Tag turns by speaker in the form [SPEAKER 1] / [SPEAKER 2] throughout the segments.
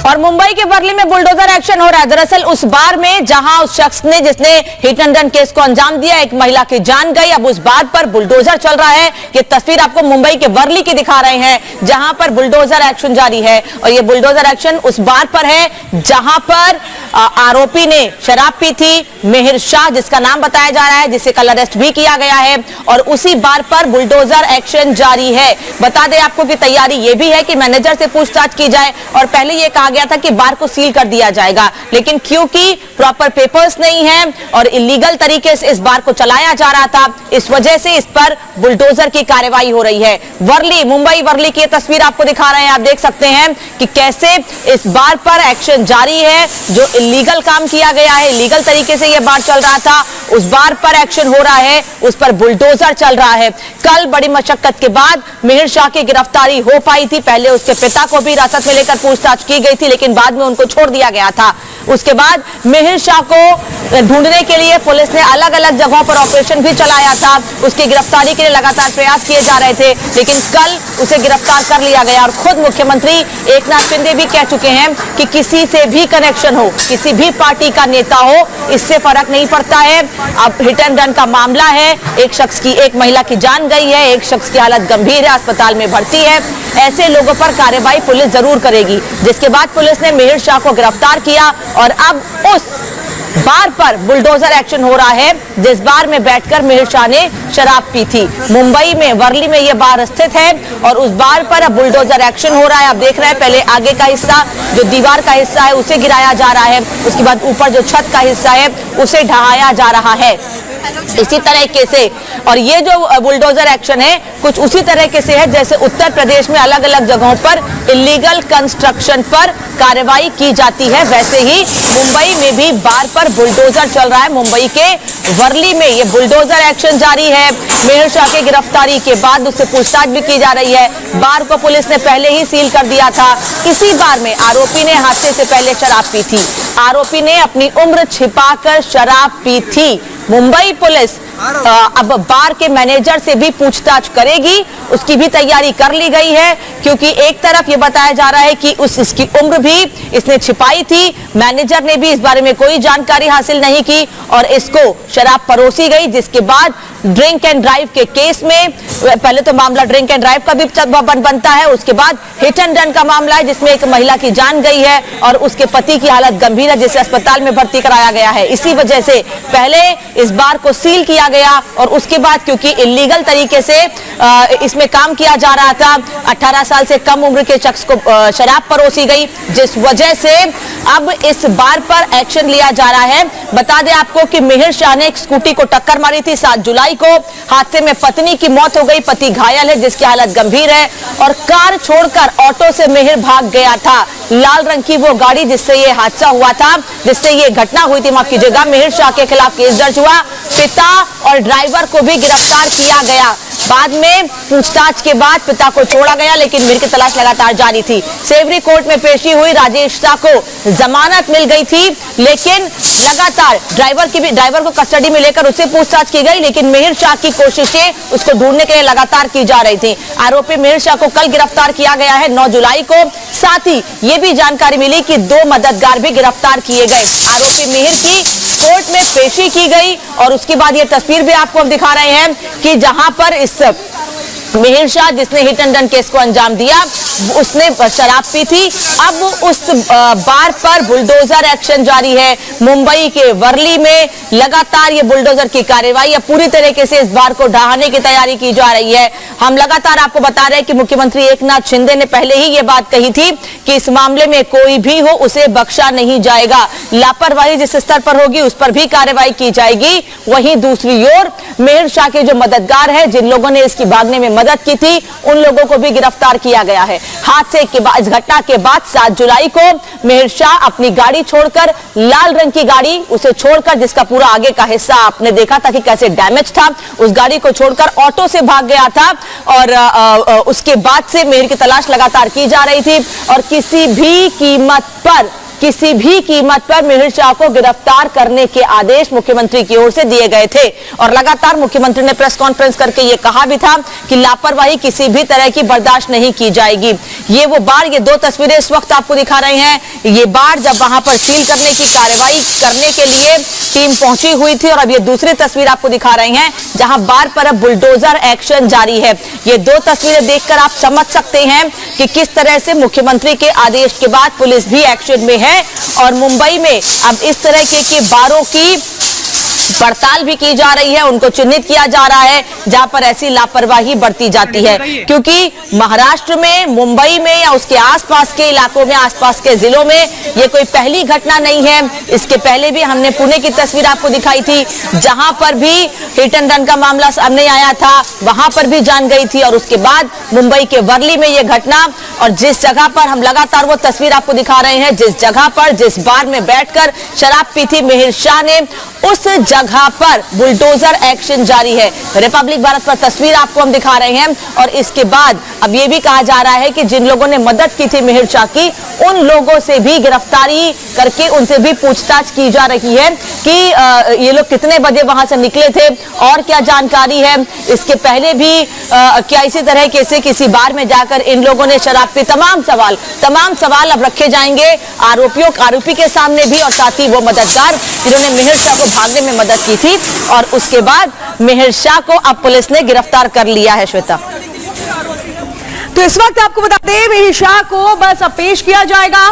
[SPEAKER 1] और मुंबई के वर्ली में बुलडोजर एक्शन हो रहा है। दरअसल उस बार में जहां उस शख्स ने जिसने हिट एंड रन केस को अंजाम दिया, एक महिला की जान गई, अब उस बार पर बुलडोजर चल रहा है। ये तस्वीर आपको मुंबई के वर्ली की दिखा रहे हैं जहां पर बुलडोजर एक्शन जारी है। और ये बुलडोजर एक्शन उस बार पर है जहां पर आरोपी ने शराब पी थी, मेहिर शाह जिसका नाम बताया जा रहा है, जिसे कल अरेस्ट भी किया गया है। और उसी बार पर बुलडोजर एक्शन जारी है। बता दें आपको कि तैयारी ये भी है कि मैनेजर से पूछताछ की जाए और पहले ये कहा गया था कि बार को सील कर दिया जाएगा, लेकिन क्योंकि प्रॉपर पेपर्स नहीं है और इलीगल तरीके से इस बार को चलाया जा रहा था, इस वजह से इस पर बुलडोजर की कार्रवाई हो रही है। वर्ली, मुंबई वर्ली की तस्वीर आपको दिखा रहे हैं। आप देख सकते हैं कि कैसे इस बार पर एक्शन जारी है। जो इलीगल काम किया गया है, इलीगल तरीके से यह बार चल रहा था, उस बार पर एक्शन हो रहा है, उस पर बुलडोजर चल रहा है। कल बड़ी मशक्कत के बाद मेहिर शाह की गिरफ्तारी हो पाई थी। पहले उसके पिता को भी हिरासत में लेकर पूछताछ की गई थी, लेकिन बाद में उनको छोड़ दिया गया था। उसके बाद मेहिर शाह को ढूंढने के लिए पुलिस ने अलग अलग जगहों पर ऑपरेशन भी चलाया था। उसकी गिरफ्तारी के लिए लगातार प्रयास किए जा रहे थे, लेकिन कल उसे गिरफ्तार कर लिया गया। और खुद मुख्यमंत्री एकनाथ शिंदे भी कह चुके हैं कि किसी से भी कनेक्शन हो, किसी भी पार्टी का नेता हो, इससे फर्क नहीं पड़ता है। अब हिट एंड रन का मामला है, एक महिला की जान गई है, एक शख्स की हालत गंभीर है, अस्पताल में भर्ती है। ऐसे लोगों पर कार्रवाई पुलिस जरूर करेगी। जिसके बाद पुलिस ने मेहिर शाह को गिरफ्तार किया और अब उस बार पर बुलडोजर एक्शन हो रहा है जिस बार में बैठकर मेहिर शाह ने शराब पी थी। मुंबई में वर्ली में यह बार स्थित है और उस बार पर अब बुलडोजर एक्शन हो रहा है। आप देख रहे हैं पहले आगे का हिस्सा, जो दीवार का हिस्सा है, उसे गिराया जा रहा है। उसके बाद ऊपर जो छत का हिस्सा है उसे ढहाया जा रहा है इसी तरीके से। और ये जो बुलडोजर एक्शन है कुछ उसी तरीके से है जैसे उत्तर प्रदेश में अलग अलग जगहों पर इलीगल कंस्ट्रक्शन पर कार्रवाई की जाती है, वैसे ही मुंबई में भी बार पर बुलडोजर चल रहा है। मुंबई के वर्ली में ये बुलडोजर एक्शन जारी है। मेहिर शाह की गिरफ्तारी के बाद उससे पूछताछ भी की जा रही है। बार को पुलिस ने पहले ही सील कर दिया था। इसी बार में आरोपी ने हादसे से पहले शराब पी थी। आरोपी ने अपनी उम्र छिपाकर शराब पी थी। मुंबई पुलिस अब बार के मैनेजर से भी पूछताछ करेगी, उसकी भी तैयारी कर ली गई है, क्योंकि एक तरफ ये बताया जा रहा है कि इसकी उम्र भी इसने छिपाई थी। मैनेजर ने भी इस बारे में कोई जानकारी हासिल नहीं की और इसको शराब परोसी गई, जिसके बाद ड्रिंक एंड ड्राइव के केस में पहले तो मामला ड्रिंक एंड ड्राइव का भी बनता है, उसके बाद हिट एंड रन का मामला है जिसमें एक महिला की जान गई है और उसके पति की हालत गंभीर है, जिसे अस्पताल में भर्ती कराया गया है। इसी वजह से पहले इस बार को सील किया गया और उसके बाद क्योंकि इलीगल तरीके से इसमें काम किया जा रहा था, 18 साल से कम उम्र के शख्स को शराब परोसी गई, जिस वजह से अब इस बार पर एक्शन लिया जा रहा है। बता दें आपको कि मेहिर शाह ने एक स्कूटी को टक्कर मारी थी 7 जुलाई को। हादसे में पत्नी की मौत हो गई, पति घायल है जिसकी हालत गंभीर है और कार छोड़कर ऑटो से मेहिर भाग गया था। लाल रंग की वो गाड़ी जिससे ये हादसा हुआ था, जिससे ये घटना हुई थी, माफ कीजिएगा। मेहिर शाह के खिलाफ केस दर्ज हुआ, पिता और ड्राइवर को भी गिरफ्तार किया गया। बाद में पूछताछ के बाद पिता को छोड़ा गया, लेकिन मेहिर की तलाश लगातार जारी थी। सेवरी कोर्ट में पेशी हुई, राजेश शाह को जमानत मिल गई थी, लेकिन लगातार ड्राइवर को कस्टडी में लेकर उससे पूछताछ की गई, लेकिन मेहिर शाह की कोशिशें उसको ढूंढने के लिए लगातार की जा रही थी। आरोपी मेहिर शाह को कल गिरफ्तार किया गया है 9 जुलाई को। साथ ही ये भी जानकारी मिली कि 2 मददगार भी गिरफ्तार किए गए। आरोपी मेहिर की कोर्ट में पेशी की गई और उसके बाद ये तस्वीर भी आपको हम दिखा रहे हैं कि जहां पर इस मेहिर शाह जिसने हिट एंड रन केस को अंजाम दिया, उसने शराब पी थी। अब उस बार पर बुलडोजर एक्शन जारी है। मुंबई के वर्ली में लगातार ये बुलडोजर की कार्रवाई है, पूरी तरीके से इस बार को ढहाने की तैयारी की जा रही है। हम लगातार आपको बता रहे हैं कि मुख्यमंत्री एकनाथ शिंदे ने पहले ही ये बात कही थी कि इस मामले में कोई भी हो उसे बख्शा नहीं जाएगा। लापरवाही जिस स्तर पर होगी उस पर भी कार्रवाई की जाएगी। वहीं दूसरी ओर मेहिर शाह के जो मददगार है, जिन लोगों ने इसकी भागने में मदद की थी, उन लोगों को भी गिरफ्तार किया गया है। हादसे के बाद, इस घटना के बाद 7 जुलाई को मेहिर शाह अपनी गाड़ी छोड़कर, लाल रंग की गाड़ी उसे छोड़कर, जिसका पूरा आगे का हिस्सा आपने देखा था कि कैसे डैमेज था, उस गाड़ी को छोड़कर ऑटो से भाग गया था और उसके बाद से मेहिर की तलाश लगातार की जा रही थी और किसी भी कीमत पर किसी भी कीमत पर मिहिर शाह को गिरफ्तार करने के आदेश मुख्यमंत्री की ओर से दिए गए थे। और लगातार मुख्यमंत्री ने प्रेस कॉन्फ्रेंस करके यह कहा भी था कि लापरवाही किसी भी तरह की बर्दाश्त नहीं की जाएगी। ये वो बाढ़, ये दो तस्वीरें इस वक्त आपको दिखा रहे हैं। ये बाढ़ जब वहां पर सील करने की कार्रवाई करने के लिए टीम पहुंची हुई थी, और अब ये दूसरी तस्वीर आपको दिखा रहे हैं जहां बाढ़ पर अब बुलडोजर एक्शन जारी है। ये दो तस्वीरें देखकर आप समझ सकते हैं कि किस तरह से मुख्यमंत्री के आदेश के बाद पुलिस भी एक्शन में है, और मुंबई में अब इस तरह के बारों की पड़ताल भी की जा रही है, उनको चिन्हित किया जा रहा है जहां पर ऐसी लापरवाही बरती जाती है। क्योंकि महाराष्ट्र में, मुंबई में या उसके आसपास के इलाकों में, आसपास के जिलों में ये कोई पहली घटना नहीं है। इसके पहले भी हमने पुणे की तस्वीर आपको दिखाई थी जहां पर भी हिट एंड रन का मामला सामने आया था, वहां पर भी जान गई थी। और उसके बाद मुंबई के वर्ली में यह घटना, और जिस जगह पर हम लगातार वो तस्वीर आपको दिखा रहे हैं, जिस जगह पर, जिस बार में बैठकर शराब पी थी मिहिर शाह ने, उस जगह पर बुलडोजर एक्शन जारी है। रिपब्लिक भारत पर तस्वीर आपको हम दिखा रहे हैं। और इसके बाद अब यह भी कहा जा रहा है कि जिन लोगों ने मदद की थी मिहिर शाह की, उन लोगों से भी गिरफ्तारी करके उनसे भी पूछताछ की जा रही है कि ये लोग कितने बजे वहां से निकले थे और क्या जानकारी है। इसके पहले भी क्या इसी तरह के किसी बार में जाकर इन लोगों ने शराब पी, तमाम सवाल अब रखे जाएंगे आरोपी के सामने भी, और साथ ही वो मददगार जिन्होंने मिहिर शाह को भागने में मदद की थी। और उसके बाद मिहिर शाह को अब पुलिस ने गिरफ्तार कर लिया है। श्वेता,
[SPEAKER 2] तो इस वक्त आपको बता दें मिहिर शाह को बस अब पेश किया जाएगा,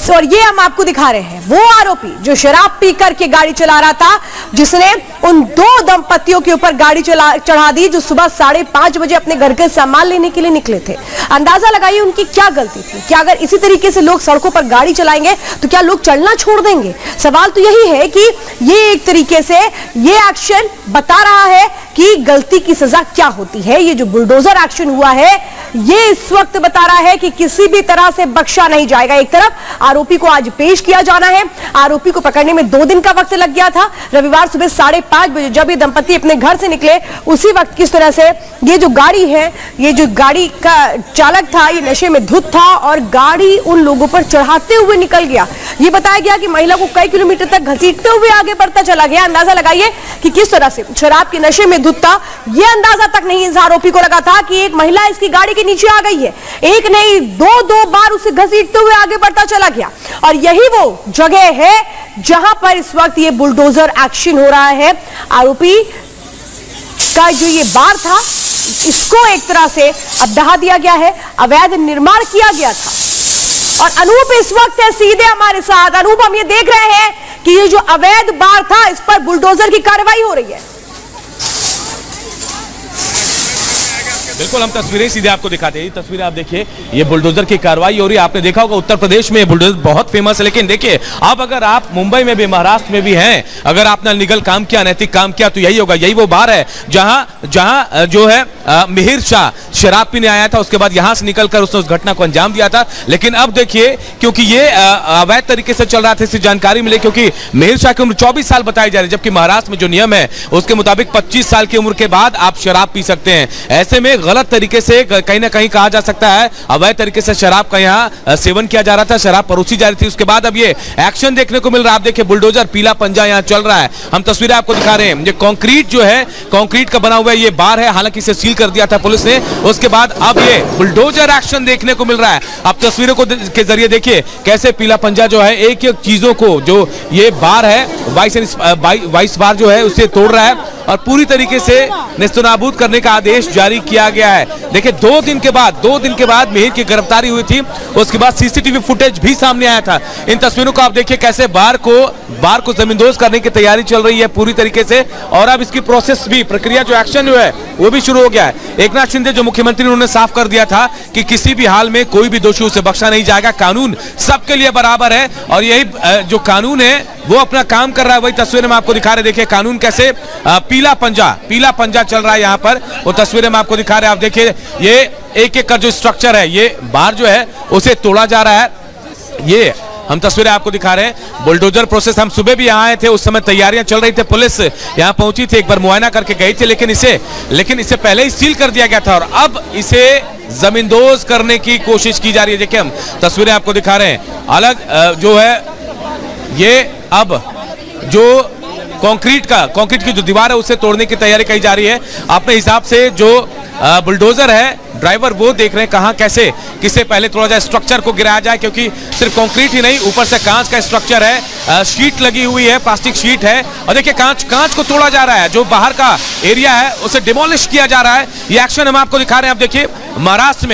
[SPEAKER 2] और ये हम आपको दिखा रहे हैं वो आरोपी जो शराब पीकर के गाड़ी चला रहा था, जिसने उन दो दंपतियों के ऊपर गाड़ी चढ़ा दी जो सुबह 5:30 बजे अपने घर के सामान लेने के लिए निकले थे। अंदाजा लगाइए उनकी क्या गलती थी। क्या अगर इसी तरीके से लोग सड़कों पर गाड़ी चलाएंगे तो क्या लोग चलना छोड़ देंगे? सवाल तो यही है कि ये एक तरीके से ये एक्शन बता रहा है कि गलती की सजा क्या होती है। ये जो बुलडोजर एक्शन हुआ है, ये इस वक्त बता रहा है कि किसी भी तरह से बख्शा नहीं जाएगा। एक तरफ आरोपी को आज पेश किया जाना है, आरोपी को पकड़ने में 2 दिन का वक्त लग गया था। रविवार सुबह 5:30 बजे जब ये दंपति अपने घर से निकले, उसी वक्त किस तरह से ये जो गाड़ी है, ये जो गाड़ी का चालक था, ये नशे में धुत था और गाड़ी उन लोगों पर चढ़ाते हुए निकल गया। ये बताया गया कि महिला को कई किलोमीटर तक घसीटते हुए आगे बढ़ता चला गया। अंदाजा लगाइए कि किस तरह से शराब के नशे में धुत था। यह अंदाजा तक नहीं इस आरोपी को लगा था कि एक महिला इसकी गाड़ी के नीचे आ गई है। एक नहीं, दो बार उसे घसीटते हुए आगे बढ़ता चला गया। और यही वो जगह है जहां पर इस वक्त ये बुलडोजर एक्शन हो रहा है। आरोपी का जो ये बार था, इसको एक तरह से अब ढहा दिया गया है, अवैध निर्माण किया गया था। और अनूप इस वक्त है सीधे हमारे साथ। अनूप, हम ये देख रहे हैं कि ये जो अवैध बार था, इस पर बुलडोजर की कार्रवाई हो रही है।
[SPEAKER 3] बिल्कुल, हम तस्वीरें सीधे आपको दिखाते हैं। ये तस्वीरें आप देखिए, ये बुलडोजर की कार्रवाई हो रही है। आपने देखा होगा उत्तर प्रदेश में बुलडोजर बहुत फेमस है, लेकिन देखिए अब अगर आप मुंबई में भी, महाराष्ट्र में भी हैं, अगर आपने लीगल काम किया, नैतिक काम किया, तो यही होगा। यही वो बार है जहां जो है मिहिर शाह शराब पीने आया था, उसके बाद यहां से निकलकर उसने उस घटना को अंजाम दिया था। लेकिन अब देखिए, क्योंकि ये अवैध तरीके से चल रहा था, इससे जानकारी मिली, क्योंकि मिहिर शाह की उम्र 24 साल बताई जा रही है, जबकि महाराष्ट्र में जो नियम है उसके मुताबिक 25 साल की उम्र के बाद आप शराब पी सकते हैं। ऐसे में गलत तरीके से कहीं ना कहीं कहा जा सकता है अवैध तरीके से शराब का यहाँ सेवन किया जा रहा था, शराब परोसी जा रही थी। उसके बाद अब ये एक्शन देखने को मिल रहा है। आप देखिए बुलडोजर पीला पंजा यहाँ चल रहा है। हम तस्वीरें आपको दिखा रहे हैं। ये कंक्रीट जो है, कंक्रीट का बना हुआ ये बार है, हालांकि इसे सील कर दिया था पुलिस ने। उसके बाद अब ये बुलडोजर एक्शन देखने को मिल रहा है। अब तस्वीरों को के जरिए देखिए कैसे पीला पंजा जो है एक एक चीजों को, जो ये बार है 22 बार जो है उसे तोड़ रहा है और पूरी तरीके से नेस्तनाबूद करने का आदेश जारी किया गया है। देखिए 2 दिन के बाद मिहिर की गिरफ्तारी हुई थी। उसके बाद सीसीटीवी फुटेज भी सामने आया था। इन तस्वीरों को आप देखिए कैसे बार को जमींदोज करने की तैयारी चल रही है पूरी तरीके से, और अब इसकी प्रोसेस भी, प्रक्रिया जो एक्शन जो है वो भी शुरू हो गया है। एकनाथ शिंदे जो मुख्यमंत्री, उन्होंने साफ कर दिया था कि किसी भी हाल में कोई भी दोषी उसे बख्शा नहीं जाएगा। कानून सबके लिए बराबर है और यही जो कानून है वो अपना काम कर रहा है। वही तस्वीरें में आपको दिखा रहे, देखिए कानून कैसे पीला पंजा चल रहा है यहाँ पर। वो तस्वीरें में आपको दिखा रहे हैं। आप देखिए ये एक का जो स्ट्रक्चर है, ये बार जो है उसे तोड़ा जा रहा है। ये हम तस्वीरें आपको दिखा रहे हैं। बुलडोजर प्रोसेस, हम सुबह भी यहाँ आए थे, उस समय तैयारियां चल रही थी, पुलिस यहाँ पहुंची थी, एक बार मुआयना करके गई थी, लेकिन इसे पहले ही सील कर दिया गया था और अब इसे जमींदोज करने की कोशिश की जा रही है। देखिए हम तस्वीरें आपको दिखा रहे हैं। अलग जो है ये अब जो कंक्रीट की जो दीवार है उसे तोड़ने की तैयारी की जा रही है। अपने हिसाब से जो बुलडोजर है, ड्राइवर वो देख रहे हैं कहां कैसे किसे पहले तोड़ा जाए, स्ट्रक्चर को गिराया जाए, क्योंकि सिर्फ कंक्रीट ही नहीं, ऊपर से कांच का स्ट्रक्चर है, शीट लगी हुई है, प्लास्टिक शीट है और देखिए कांच को तोड़ा जा रहा है। जो बाहर का एरिया है उसे डिमोलिश किया जा रहा है। ये एक्शन हम आपको दिखा रहे हैं। आप देखिए महाराष्ट्र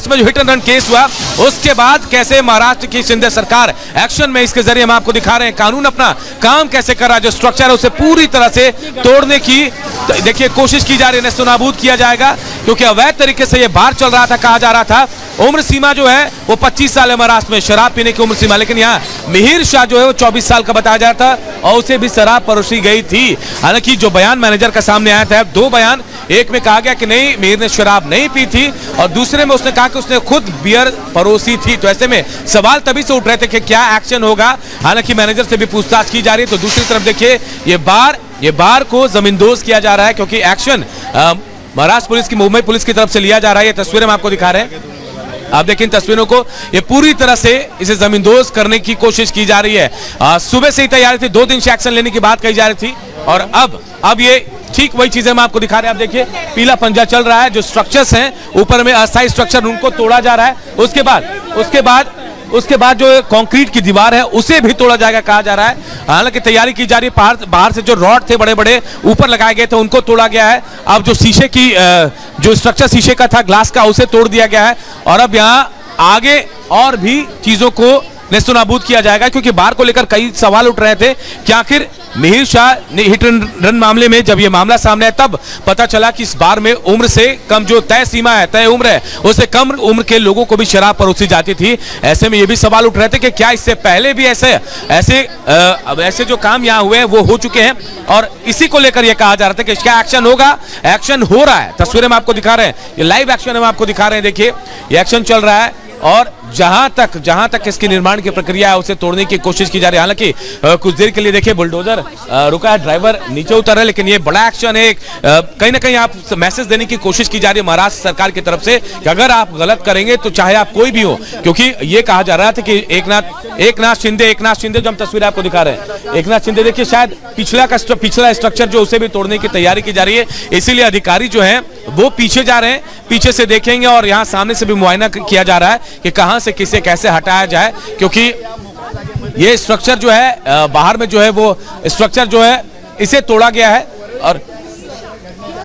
[SPEAKER 3] में जो हिट एंड रन केस हुआ उसके बाद कैसे महाराष्ट्र की शिंदे सरकार एक्शन में, इसके जरिए हम आपको दिखा रहे हैं कानून अपना काम कैसे कर रहा है। जो स्ट्रक्चर है उसे पूरी तरह से तोड़ने की देखिए कोशिश की जा रही है, नेस्तनाबूद किया जाएगा, क्योंकि अवैध तरीके से ये बाहर चल रहा था। कहा जा रहा था उम्र सीमा जो है वो 25 साल है महाराष्ट्र में, शराब पीने की उम्र सीमा, लेकिन यहाँ मिहिर शाह जो है वो 24 साल का बताया जा रहा था और उसे भी शराब परोसी गई थी। हालांकि जो बयान मैनेजर का सामने आया था, दो बयान, एक में कहा गया कि नहीं मिहिर ने शराब नहीं पी थी और दूसरे में उसने कहा कि उसने खुद बियर परोसी थी। तो ऐसे में सवाल तभी से उठ रहे थे कि क्या एक्शन होगा। हालांकि मैनेजर से भी पूछताछ की जा रही है। तो दूसरी तरफ देखिए ये बार को जमींदोज किया जा रहा है, क्योंकि एक्शन महाराष्ट्र पुलिस की, मुंबई पुलिस की तरफ से लिया जा रहा है। ये तस्वीरें हम आपको दिखा रहे हैं। आप देखिए इन तस्वीरों को, ये पूरी तरह से इसे जमींदोज करने की कोशिश की जा रही है। सुबह से ही तैयारी थी, 2 दिन से एक्शन लेने की बात कही जा रही थी और अब ये ठीक वही चीजें हम आपको दिखा रहे हैं। आप देखिए पीला पंजा चल रहा है, जो स्ट्रक्चर्स हैं ऊपर में अस्थायी स्ट्रक्चर उनको तोड़ा जा रहा है। उसके बाद जो कंक्रीट की दीवार है उसे भी तोड़ा जाएगा कहा जा रहा है। हालांकि तैयारी की जा रही है, बाहर से जो रॉड थे बड़े बड़े ऊपर लगाए गए थे उनको तोड़ा गया है। अब जो शीशे की जो स्ट्रक्चर शीशे का था, ग्लास का, उसे तोड़ दिया गया है और अब यहाँ आगे और भी चीजों को नेस्तनाबूद किया जाएगा, क्योंकि बार को लेकर कई सवाल उठ रहे थे कि आखिर मिहिर शाह ने हिट एंड रन मामले में जब यह मामला सामने आया तब पता चला कि इस बार में उम्र से कम जो तय उम्र है उससे कम उम्र के लोगों को भी शराब परोसी जाती थी। ऐसे में ये भी सवाल उठ रहे थे कि क्या इससे पहले भी ऐसे जो काम यहाँ हुए हैं वो हो चुके हैं और इसी को लेकर यह कहा जा रहा था कि क्या एक्शन होगा। एक्शन हो रहा है, तस्वीरें हम आपको दिखा रहे हैं, ये लाइव एक्शन हम आपको दिखा रहे हैं। देखिए ये एक्शन चल रहा है और जहां तक इसके निर्माण की प्रक्रिया है उसे तोड़ने की कोशिश की जा रही है। हालांकि कुछ देर के लिए देखिए बुलडोजर रुका है, ड्राइवर नीचे उतर है, लेकिन ये बड़ा एक्शन है। कहीं ना कहीं आप मैसेज देने की कोशिश की जा रही है महाराष्ट्र सरकार की तरफ से कि अगर आप गलत करेंगे तो चाहे आप कोई भी हो, क्योंकि ये कहा जा रहा था कि एक नाथ शिंदे जो हम तस्वीर आपको दिखा रहे हैं, एक नाथ शिंदे देखिए शायद पिछला स्ट्रक्चर जो उसे भी तोड़ने की तैयारी की जा रही है। इसीलिए अधिकारी जो है वो पीछे जा रहे हैं, पीछे से देखेंगे और यहाँ सामने से भी मुआयना किया जा रहा है कि कहां से किसे कैसे हटाया जाए, क्योंकि ये स्ट्रक्चर जो है बाहर में जो है वो स्ट्रक्चर जो है इसे तोड़ा गया है और